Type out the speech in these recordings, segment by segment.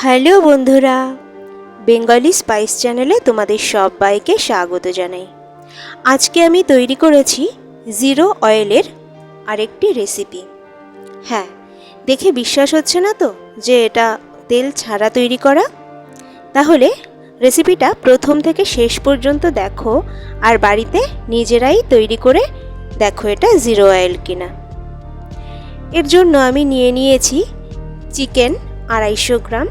Hello বন্ধুরা, Bengali spice চ্যানেলে তোমাদের সবাইকে স্বাগত জানাই। আজকে আমি তৈরি করেছি জিরো অয়েলের আরেকটি রেসিপি। হ্যাঁ, দেখে বিশ্বাস হচ্ছে না তো যে এটা তেল ছাড়া তৈরি করা? তাহলে রেসিপিটা প্রথম থেকে শেষ পর্যন্ত দেখো আর বাড়িতে নিজেরাই তৈরি করে দেখো এটা জিরো অয়েল কিনা। এর জন্য আমি নিয়েছি চিকেন 250 গ্রাম,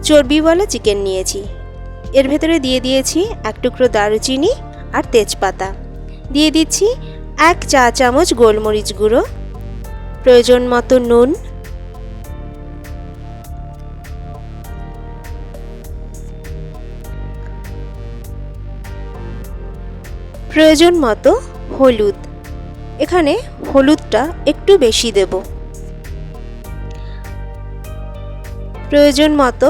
চর্বিওয়ালা চিকেন নিয়েছি। এর ভেতরে দিয়ে দিয়েছি এক টুকরো দারুচিনি আর তেজপাতা, দিয়ে দিচ্ছি 1 চা চামচ গোলমরিচ গুঁড়ো, প্রয়োজন মতো নুন, প্রয়োজন মতো হলুদ। এখানে হলুদটা একটু বেশি দেব। প্রয়োজন মতো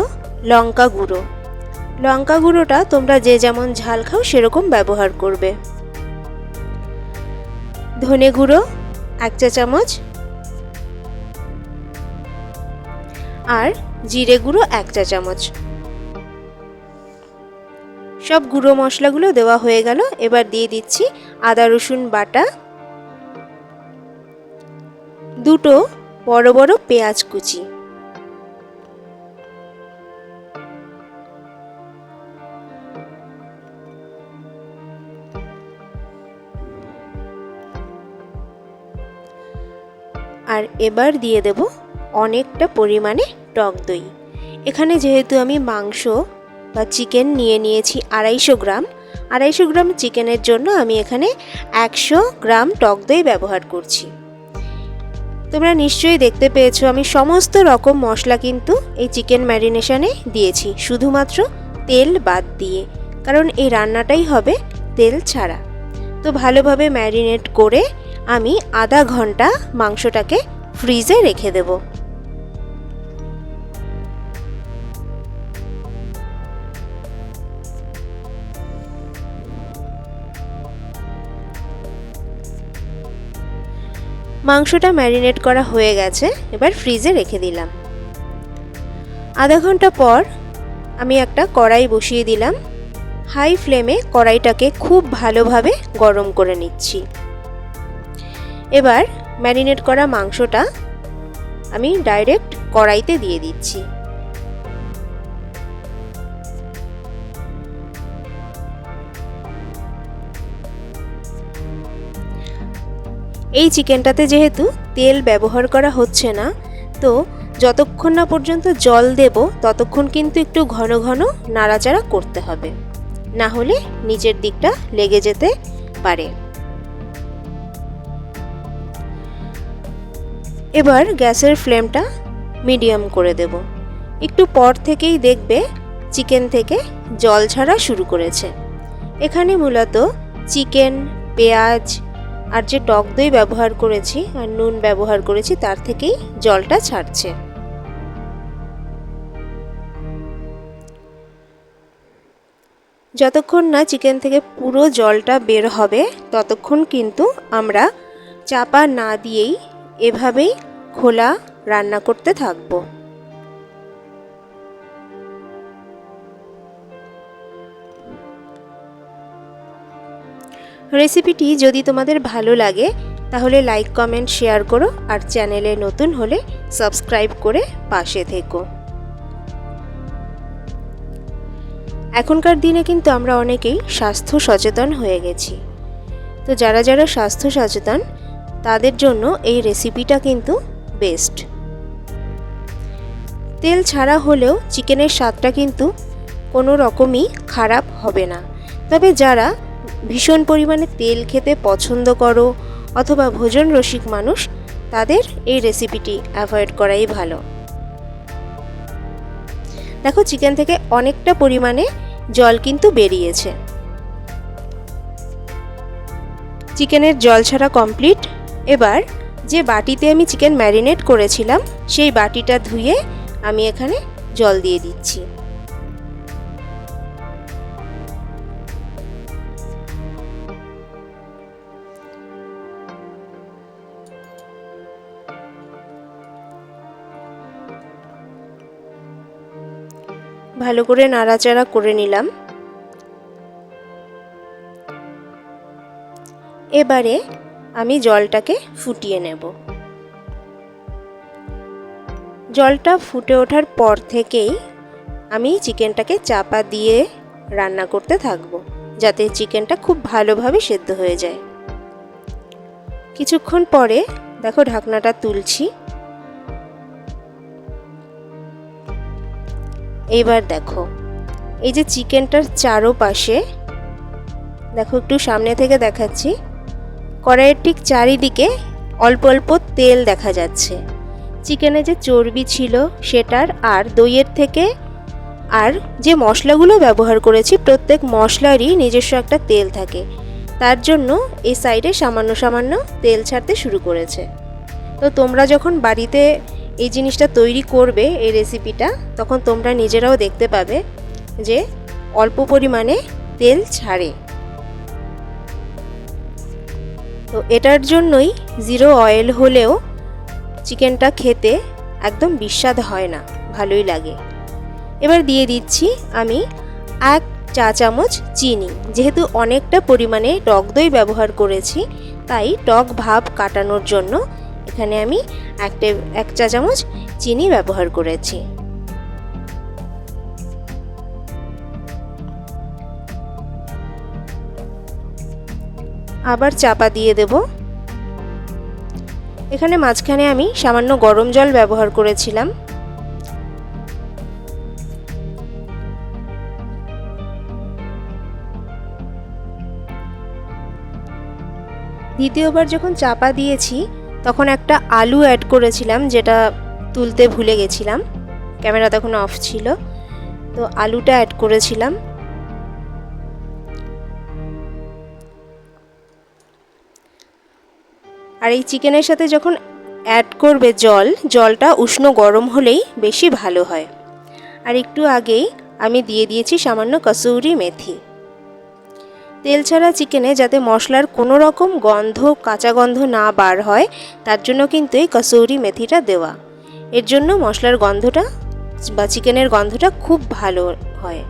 লঙ্কা গুঁড়ো। লঙ্কা গুঁড়োটা তোমরা যে যেমন ঝাল খাও সেরকম ব্যবহার করবে। ধনে গুঁড়ো 1 চা চামচ আর জিরে গুঁড়ো 1 চা চামচ। সব গুঁড়ো মশলাগুলো দেওয়া হয়ে গেল। এবার দিয়ে দিচ্ছি আদা রসুন বাটা, দুটো বড় বড় পেঁয়াজ কুচি, আর এবার দিয়ে দেব অনেকটা পরিমাণে টক দই। এখানে যেহেতু আমি মাংস বা চিকেন নিয়েছি 250 গ্রাম, 250 গ্রাম চিকেনের জন্য আমি এখানে 100 গ্রাম টক দই ব্যবহার করছি। তোমরা নিশ্চয়ই দেখতে পেয়েছো আমি সমস্ত রকম মশলা কিন্তু এই চিকেন ম্যারিনেশনে দিয়েছি, শুধুমাত্র তেল বাদ দিয়ে, কারণ এই রান্নাটাই হবে তেল ছাড়া। তো ভালোভাবে ম্যারিনেট করে আমি আধা ঘন্টা মাংসটাকে ফ্রিজে রেখে দেব। মাংসটা ম্যারিনেট করা হয়ে গেছে, এবার ফ্রিজে রেখে দিলাম। আধা ঘন্টা পর আমি একটা কড়াই বসিয়ে দিলাম। হাই ফ্লেমে কড়াইটাকে খুব ভালোভাবে গরম করে নিচ্ছি। এবার ম্যারিনেট করা মাংসটা আমি ডাইরেক্ট কড়াইতে দিয়ে দিচ্ছি। এই চিকেনটাতে যেহেতু তেল ব্যবহার করা হচ্ছে না, তো যতক্ষণ না পর্যন্ত জল দেব ততক্ষণ কিন্তু একটু ঘন ঘন নাড়াচাড়া করতে হবে, না হলে নিচের দিকটা লেগে যেতে পারে। এবার গ্যাসের ফ্লেমটা মিডিয়াম করে দেব। একটু পর থেকেই দেখবে চিকেন থেকে জল ছাড়া শুরু করেছে। এখানে মূলত চিকেন, পেঁয়াজ আর যে টক দই ব্যবহার করেছি আর নুন ব্যবহার করেছি তার থেকেই জলটা ছাড়ছে। যতক্ষণ না চিকেন থেকে পুরো জলটা বের হবে ততক্ষণ কিন্তু আমরা চাপা না দিয়েই এভাবেই খোলা রান্না করতে থাকবো। রেসিপিটি যদি তোমাদের ভালো লাগে তাহলে লাইক, কমেন্ট, শেয়ার করো আর চ্যানেলে নতুন হলে সাবস্ক্রাইব করে পাশে থেকো। এখনকার দিনে কিন্তু আমরা অনেকেই স্বাস্থ্য সচেতন হয়ে গেছি। তো যারা যারা স্বাস্থ্য সচেতন তাদের জন্য এই রেসিপিটা কিন্তু বেস্ট। তেল ছাড়া হলেও চিকেনের স্বাদটা কিন্তু কোনো রকমই খারাপ হবে না। তবে যারা ভীষণ পরিমাণে তেল খেতে পছন্দ করো অথবা ভোজন রসিক মানুষ, তাদের এই রেসিপিটি অ্যাভয়েড করাই ভালো। দেখো চিকেন থেকে অনেকটা পরিমাণে জল কিন্তু বেরিয়েছে। চিকেনের জল ছাড়া কমপ্লিট। এবার যে বাটিতে আমি চিকেন ম্যারিনেট করেছিলাম সেই বাটিটা ধুয়ে আমি এখানে জল দিয়ে দিচ্ছি। ভালো করে নাড়াচাড়া করে নিলাম। এবারে আমি জলটাকে ফুটিয়ে নেব। জলটা ফুটে ওঠার পর থেকেই আমি চিকেনটাকে চাপা দিয়ে রান্না করতে থাকবো, যাতে চিকেনটা খুব ভালোভাবে সেদ্ধ হয়ে যায়। কিছুক্ষণ পরে দেখো ঢাকনাটা তুলছি। এইবার দেখো এই যে চিকেনটার চারোপাশে, দেখো একটু সামনে থেকে দেখাচ্ছি, কড়াইয়ের ঠিক চারিদিকে অল্প অল্প তেল দেখা যাচ্ছে। চিকেনে যে চর্বি ছিল সেটার আর দইয়ের থেকে আর যে মশলাগুলো ব্যবহার করেছি প্রত্যেক মশলারই নিজস্ব একটা তেল থাকে, তার জন্য এই সাইডে সামান্য সামান্য তেল ছাড়তে শুরু করেছে। তো তোমরা যখন বাড়িতে এই জিনিসটা তৈরি করবে, এই রেসিপিটা, তখন তোমরা নিজেরাও দেখতে পাবে যে অল্প পরিমাণে তেল ছাড়ে। তো এটার জন্যই জিরো অয়েল হলেও চিকেনটা খেতে একদম বিস্বাদ হয় না, ভালোই লাগে। এবার দিয়ে দিচ্ছি আমি 1 চা চামচ চিনি। যেহেতু অনেকটা পরিমাণে টক দই ব্যবহার করেছি, তাই টক ভাব কাটানোর জন্য এখানে আমি 1 চা চামচ চিনি ব্যবহার করেছি। আবার চাপা দিয়ে দেব। এখানে মাঝখানে আমি সামান্য গরম জল ব্যবহার করেছিলাম। দ্বিতীয়বার যখন চাপা দিয়েছি তখন একটা আলু অ্যাড করেছিলাম, যেটা তুলতে ভুলে গেছিলাম, ক্যামেরা তখন অফ ছিল। তো আলুটা অ্যাড করেছিলাম। আর এই চিকেনের সাথে যখন অ্যাড করবে জলটা উষ্ণ গরম হলেই বেশি ভালো হয়। আর একটু আগেই আমি দিয়ে দিয়েছি সামান্য কসুরি মেথি। তেল ছাড়া চিকেনে যাতে মশলার কোনো রকম গন্ধ, কাঁচা গন্ধ না বার হয়, তার জন্য কিন্তু এই কসুরি মেথিটা দেওয়া। এর জন্য মশলার গন্ধটা বা চিকেনের গন্ধটা খুব ভালো হয়।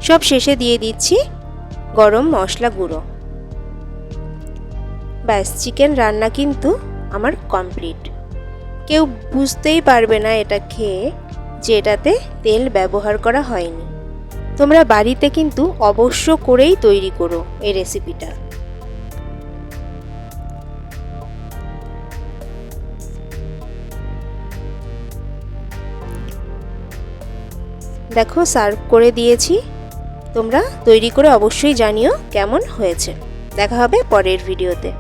সব শেষে দিয়ে দিচ্ছি গরম মশলা গুঁড়ো। ব্যাস, চিকেন রান্না কিন্তু আমার কমপ্লিট। কেউ বুঝতেই পারবে না এটা খেয়ে যে এটাতে তেল ব্যবহার করা হয়নি। তোমরা বাড়িতে কিন্তু অবশ্য করেই তৈরি করো এই রেসিপিটা। দেখো সার্ভ করে দিয়েছি। তোমরা তৈরি করে অবশ্যই জানিও কেমন হয়েছে। দেখা হবে পরের ভিডিওতে।